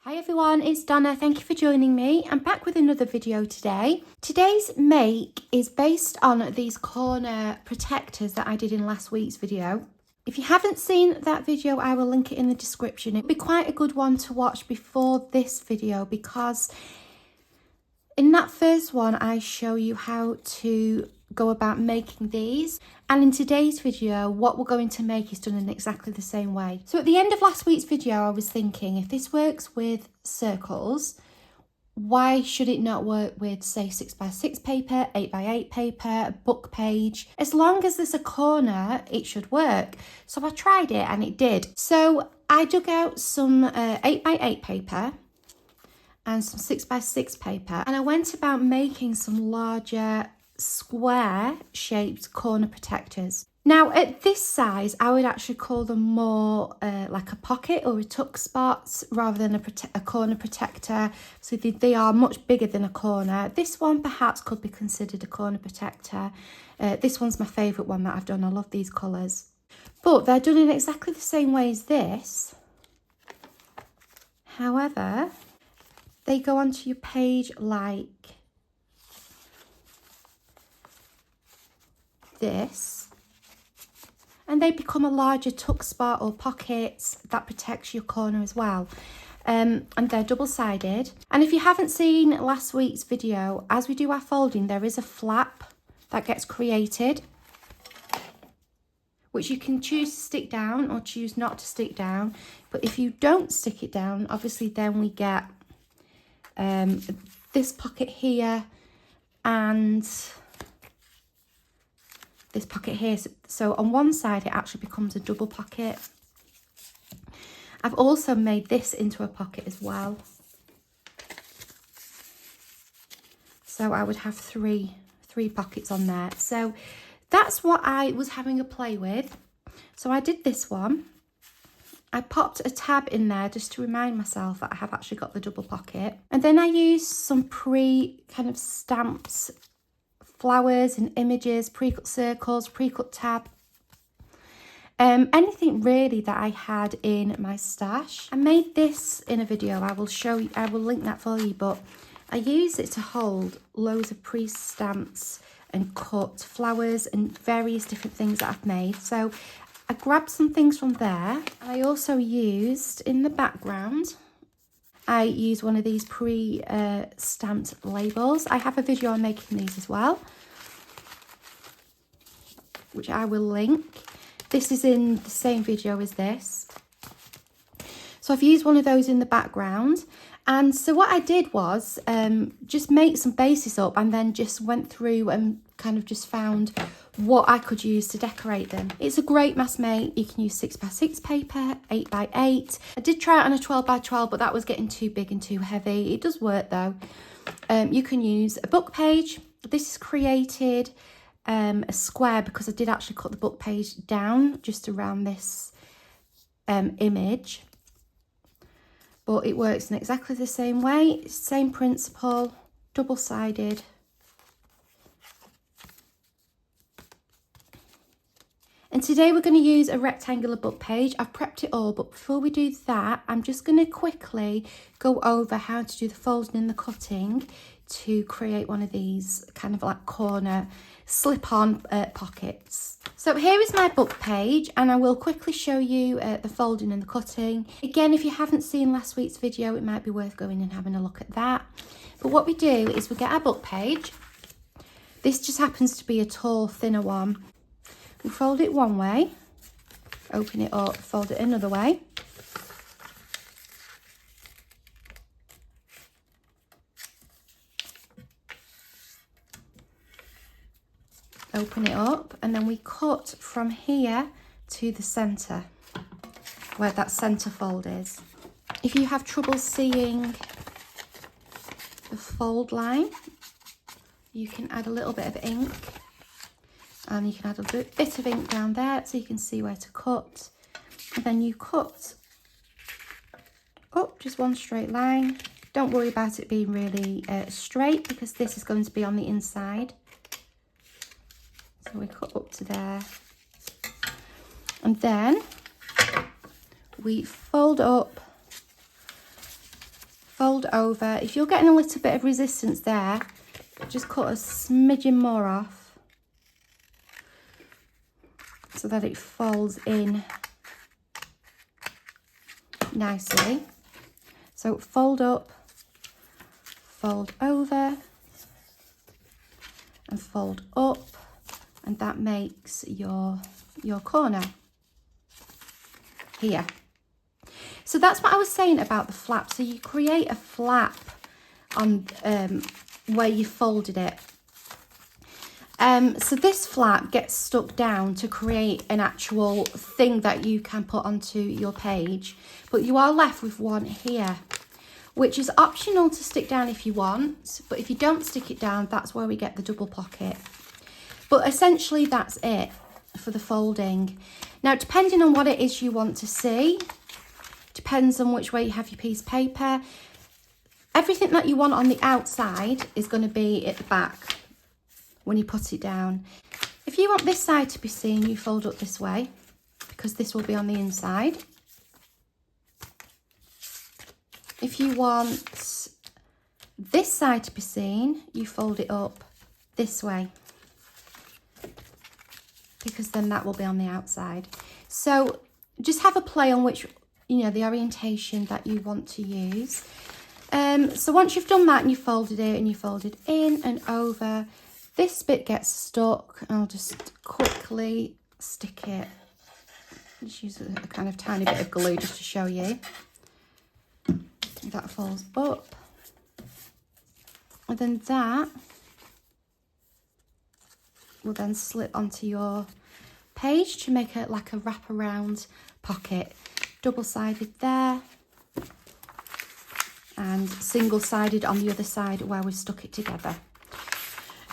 Hi everyone, it's Donna. Thank you for joining me. I'm back with another video today. Today's make is based on these corner protectors that I did in last week's video. If you haven't seen that video, I will link it in the description. It'd be quite a good one to watch before this video because in that first one, I show you how to go about making these. And in today's video, what we're going to make is done in exactly the same way. So at the end of last week's video, I was thinking, if this works with circles, why should it not work with, say, 6x6 paper, 8x8 paper, a book page? As long as there's a corner, it should work. So I tried it and it did. So I dug out some 8x8 paper and some 6x6 paper, and I went about making some larger square shaped corner protectors. Now at this size, I would actually call them more like a pocket or a tuck spot rather than a corner protector. So they are much bigger than a corner. This one perhaps could be considered a corner protector. This one's my favourite one that I've done. I love these colours. But they're done in exactly the same way as this. However, they go onto your page like this, and they become a larger tuck spot or pocket that protects your corner as well. And they're double-sided. And if you haven't seen last week's video, as we do our folding, there is a flap that gets created, which you can choose to stick down or choose not to stick down. But if you don't stick it down, obviously then we get this pocket here and this pocket here. So on one side it actually becomes a double pocket. I've also made this into a pocket as well. So I would have three pockets on there. So that's what I was having a play with. So I did this one. I popped a tab in there just to remind myself that I have actually got the double pocket. And then I used some stamped flowers and images, pre-cut circles, pre-cut tab. Anything really that I had in my stash. I made this in a video. I will link that for you, but I use it to hold loads of pre-stamps and cut flowers and various different things that I've made. So I grabbed some things from there. I also used, in the background, I used one of these pre-stamped labels. I have a video on making these as well, which I will link. This is in the same video as this. So I've used one of those in the background. And so what I did was just make some bases up and then just went through and kind of just found what I could use to decorate them. It's a great mass make. You can use 6x6 paper, 8x8. I did try it on a 12x12, but that was getting too big and too heavy. It does work though. You can use a book page. This is created a square because I did actually cut the book page down just around this image. But it works in exactly the same way, same principle, double-sided. And today we're going to use a rectangular book page. I've prepped it all, but before we do that, I'm just going to quickly go over how to do the folding and the cutting to create one of these kind of like corner slip-on pockets. So here is my book page, and I will quickly show you the folding and the cutting. Again, if you haven't seen last week's video, it might be worth going and having a look at that. But what we do is we get our book page. This just happens to be a tall, thinner one. We fold it one way, open it up, fold it another way. Open it up, and then we cut from here to the centre, where that centre fold is. If you have trouble seeing the fold line, you can add a little bit of ink, and you can add a bit of ink down there so you can see where to cut. And then you cut up just one straight line. Don't worry about it being really straight because this is going to be on the inside. So we cut up to there, and then we fold up fold over. If you're getting a little bit of resistance there, just cut a smidgen more off so that it folds in nicely. So fold up, fold over, and fold up, and that makes your corner here. So that's what I was saying about the flap. So you create a flap on where you folded it. So this flap gets stuck down to create an actual thing that you can put onto your page, but you are left with one here, which is optional to stick down if you want, but if you don't stick it down, that's where we get the double pocket. But essentially that's it for the folding. Now, depending on what it is you want to see, depends on which way you have your piece of paper. Everything that you want on the outside is going to be at the back when you put it down. If you want this side to be seen, you fold up this way, because this will be on the inside. If you want this side to be seen, you fold it up this way, because then that will be on the outside. So just have a play on which, the orientation that you want to use. So once you've done that and you folded it and you folded in and over, this bit gets stuck. I'll just quickly stick it. Just use a kind of tiny bit of glue just to show you. That folds up. And then that will then slip onto your page to make it like a wraparound pocket. Double-sided there, and single-sided on the other side where we've stuck it together.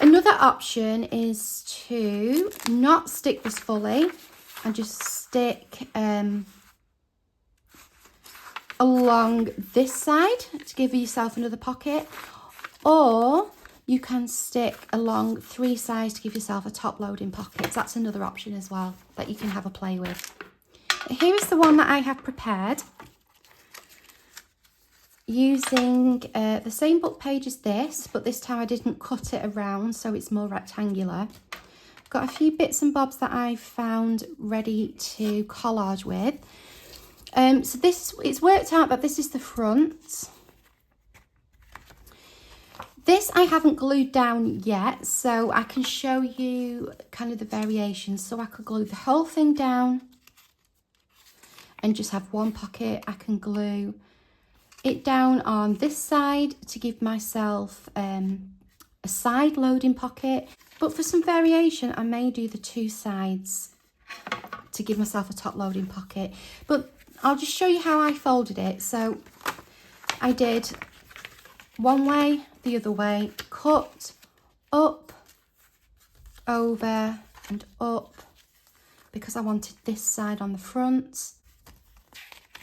Another option is to not stick this fully and just stick along this side to give yourself another pocket, or you can stick along 3 sides to give yourself a top loading pocket. That's another option as well that you can have a play with. Here is the one that I have prepared using the same book page as this, but this time I didn't cut it around, so it's more rectangular. I've got a few bits and bobs that I found ready to collage with. So it's worked out that this is the front. This I haven't glued down yet, so I can show you kind of the variations. So I could glue the whole thing down and just have one pocket. I can glue it down on this side to give myself a side loading pocket, but for some variation I may do the 2 sides to give myself a top loading pocket. But I'll just show you how I folded it. So I did one way, the other way, cut up, over and up, because I wanted this side on the front,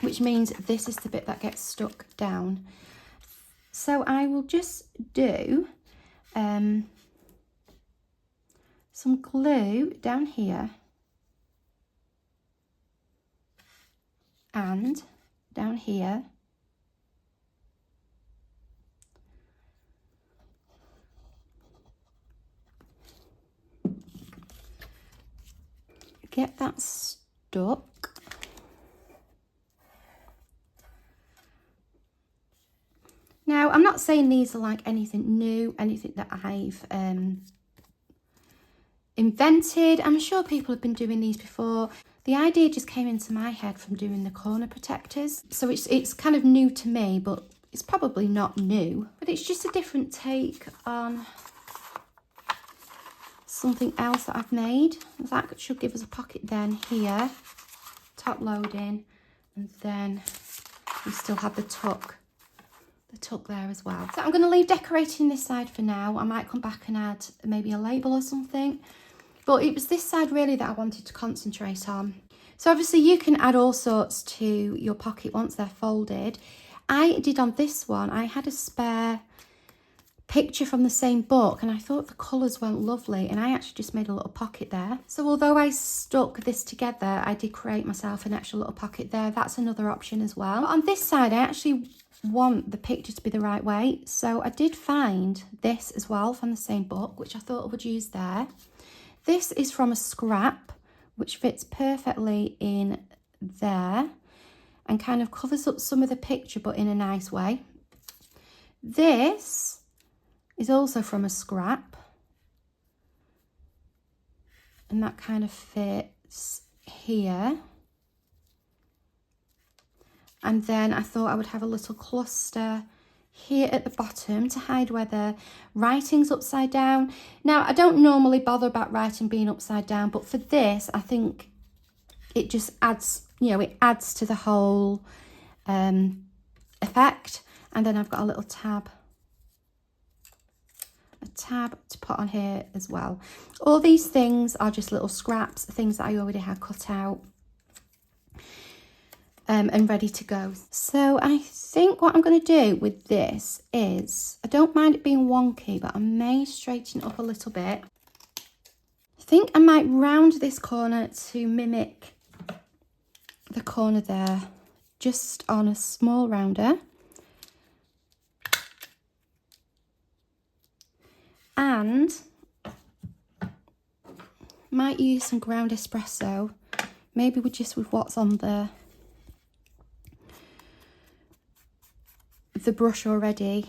which means this is the bit that gets stuck down. So I will just do some glue down here and down here. Get that stuck. Now, I'm not saying these are like anything new, anything that I've invented. I'm sure people have been doing these before. The idea just came into my head from doing the corner protectors. So it's kind of new to me, but it's probably not new. But it's just a different take on something else that I've made. That should give us a pocket then here, top loading, and then we still have the tuck there as well. So I'm going to leave decorating this side for now. I might come back and add maybe a label or something, but it was this side really that I wanted to concentrate on. So obviously you can add all sorts to your pocket once they're folded. I did on this one, I had a spare picture from the same book, and I thought the colours went lovely, and I actually just made a little pocket there. So although I stuck this together, I did create myself an extra little pocket there. That's another option as well. But on this side, I actually want the picture to be the right way, so I did find this as well from the same book, which I thought I would use there. This is from a scrap, which fits perfectly in there and kind of covers up some of the picture, but in a nice way. This is also from a scrap, and that kind of fits here. And then I thought I would have a little cluster here at the bottom to hide where the writing's upside down. Now, I don't normally bother about writing being upside down, but for this, I think it just adds, you know, it adds to the whole effect. And then I've got a little tab to put on here as well. All these things are just little scraps, things that I already had cut out and ready to go. So I think what I'm going to do with this is, I don't mind it being wonky, but I may straighten it up a little bit. I think I might round this corner to mimic the corner there, just on a small rounder. And might use some ground espresso, maybe with what's on the brush already,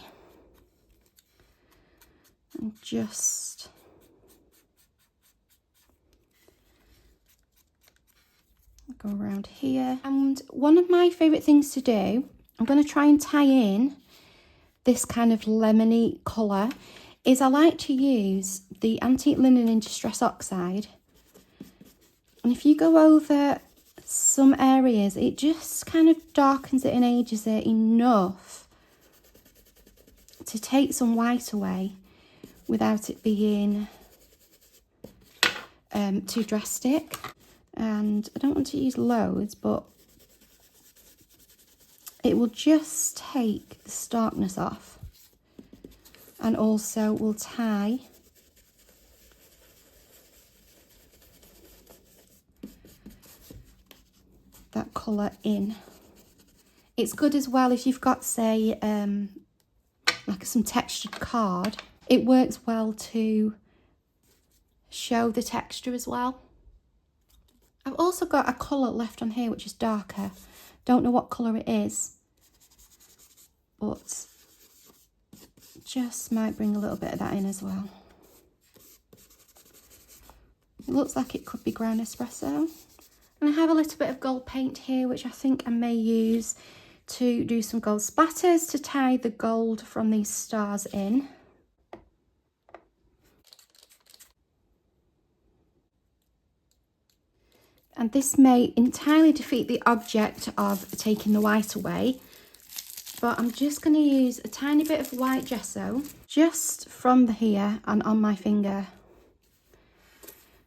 and just go around here. And one of my favourite things to do, I'm going to try and tie in this kind of lemony colour, is I like to use the Antique Linen in Distress Oxide, and if you go over some areas, it just kind of darkens it and ages it enough to take some white away without it being too drastic. And I don't want to use loads, but it will just take the starkness off. And also we'll tie that colour in. It's good as well if you've got, say, like some textured card. It works well to show the texture as well. I've also got a colour left on here which is darker. Don't know what colour it is, but just might bring a little bit of that in as well. It looks like it could be ground espresso. And I have a little bit of gold paint here, which I think I may use to do some gold splatters to tie the gold from these stars in. And this may entirely defeat the object of taking the white away, but I'm just going to use a tiny bit of white gesso just from here and on my finger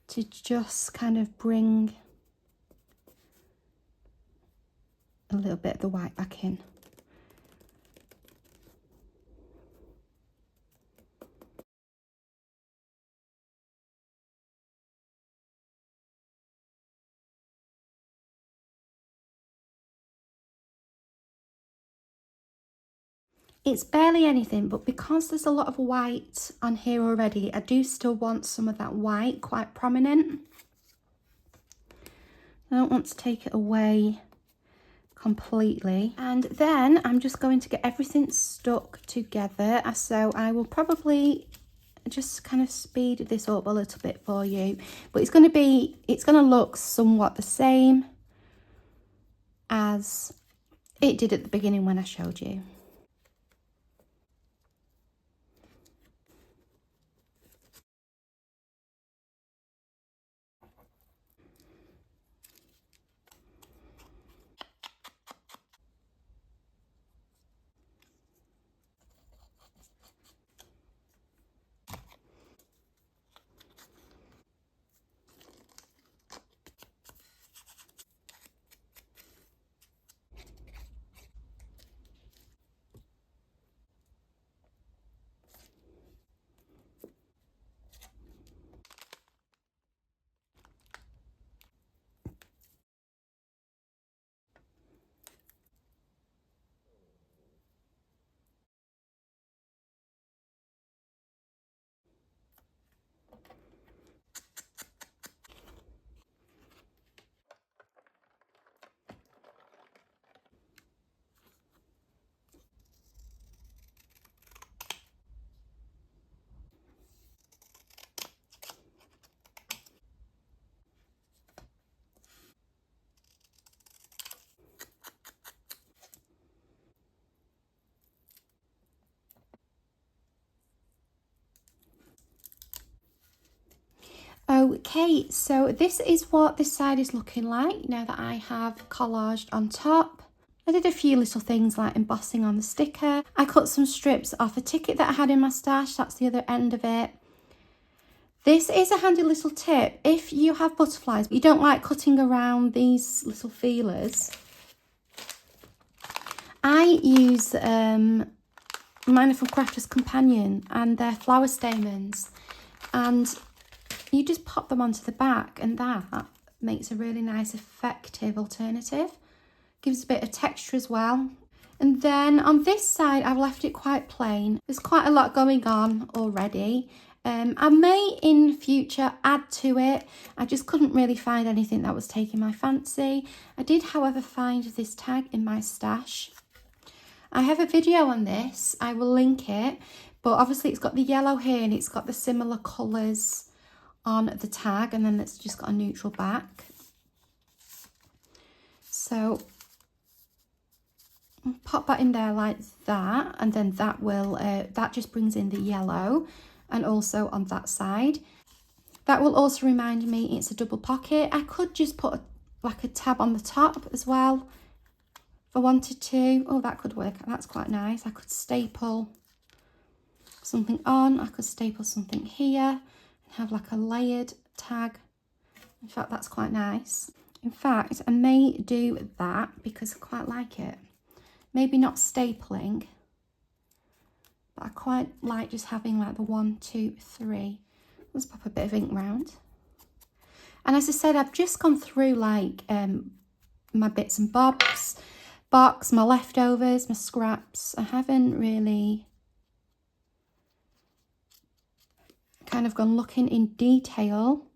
to just kind of bring a little bit of the white back in. It's barely anything, but because there's a lot of white on here already, I do still want some of that white quite prominent. I don't want to take it away completely. And then I'm just going to get everything stuck together. So I will probably just kind of speed this up a little bit for you. But it's going to look somewhat the same as it did at the beginning when I showed you. Okay, so this is what this side is looking like now that I have collaged on top. I did a few little things like embossing on the sticker. I cut some strips off a ticket that I had in my stash. That's the other end of it. This is a handy little tip. If you have butterflies, but you don't like cutting around these little feelers, I use mine are from Crafters Companion, and they're flower stamens. And you just pop them onto the back, and that makes a really nice, effective alternative. Gives a bit of texture as well. And then on this side, I've left it quite plain. There's quite a lot going on already. I may in future add to it. I just couldn't really find anything that was taking my fancy. I did, however, find this tag in my stash. I have a video on this. I will link it. But obviously it's got the yellow here and it's got the similar colours on the tag, and then it's just got a neutral back. So I'll pop that in there like that, and then that will that just brings in the yellow, and also on that side. That will also remind me it's a double pocket. I could just put like a tab on the top as well if I wanted to. Oh, that could work. That's quite nice. I could staple something on. I could staple something here and have like a layered tag. In fact, that's quite nice. In fact, I may do that because I quite like it. Maybe not stapling, but I quite like just having like the 1, 2, 3. Let's pop a bit of ink round. And as I said, I've just gone through like my bits and bobs, box, my leftovers, my scraps. I haven't really kind of gone looking in detail.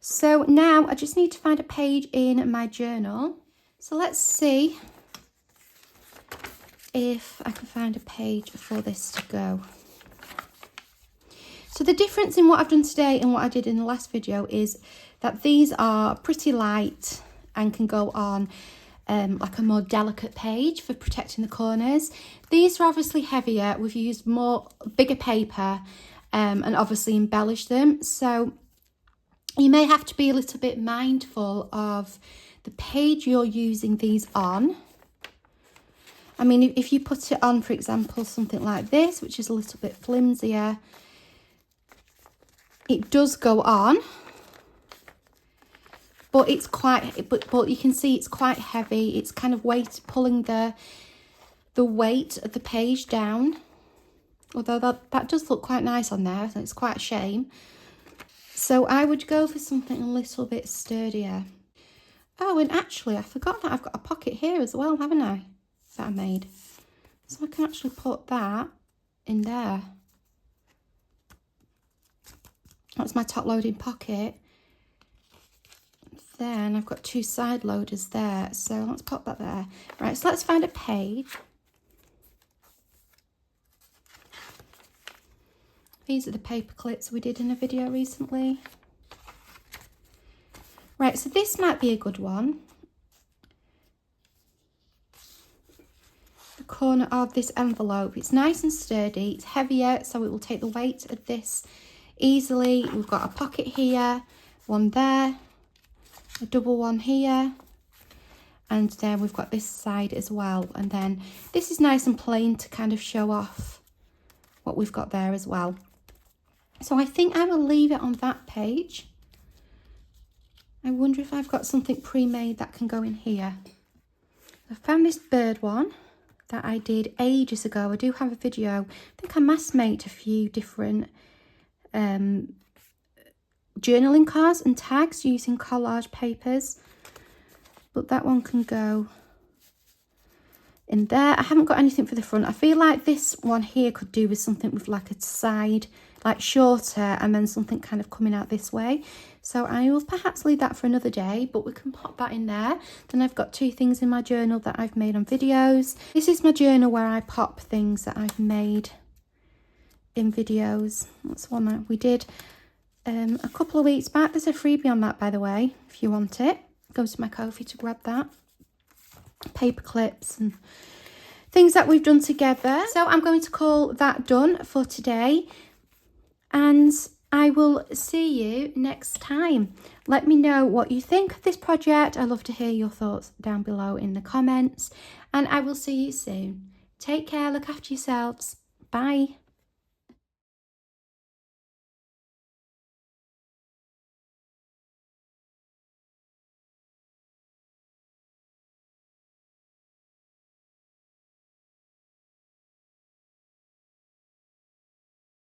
So now I just need to find a page in my journal. So let's see if I can find a page for this to go. So the difference in what I've done today and what I did in the last video is that these are pretty light and can go on like a more delicate page for protecting the corners. These are obviously heavier. We've used bigger paper and obviously embellished them. So you may have to be a little bit mindful of the page you're using these on. I mean, if you put it on, for example, something like this, which is a little bit flimsier, it does go on, but it's quite, but you can see it's quite heavy. It's kind of pulling the weight of the page down. Although that does look quite nice on there, so it's quite a shame. So I would go for something a little bit sturdier. Oh, and actually, I forgot that I've got a pocket here as well, haven't I? That I made. So I can actually put that in there. That's my top loading pocket. Then I've got 2 side loaders there. So let's pop that there. Right, so let's find a page. These are the paper clips we did in a video recently. Right, so this might be a good one. The corner of this envelope. It's nice and sturdy. It's heavier, so it will take the weight of this easily. We've got a pocket here, one there, a double one here, and then we've got this side as well. And then this is nice and plain to kind of show off what we've got there as well. So I think I will leave it on that page. I wonder if I've got something pre-made that can go in here. I found this bird one that I did ages ago. I do have a video. I think I mass made a few different journaling cards and tags using collage papers. But that one can go in there. I haven't got anything for the front. I feel like this one here could do with something with like a side, like shorter, and then something kind of coming out this way. So I will perhaps leave that for another day, but we can pop that in there. Then I've got 2 things in my journal that I've made on videos. This is my journal where I pop things that I've made in videos. That's one that we did a couple of weeks back. There's a freebie on that, by the way, if you want it. Go to my Ko-fi to grab that. Paper clips and things that we've done together. So I'm going to call that done for today. And I will see you next time. Let me know what you think of this project. I love to hear your thoughts down below in the comments, and I will see you soon. Take care, look after yourselves. Bye.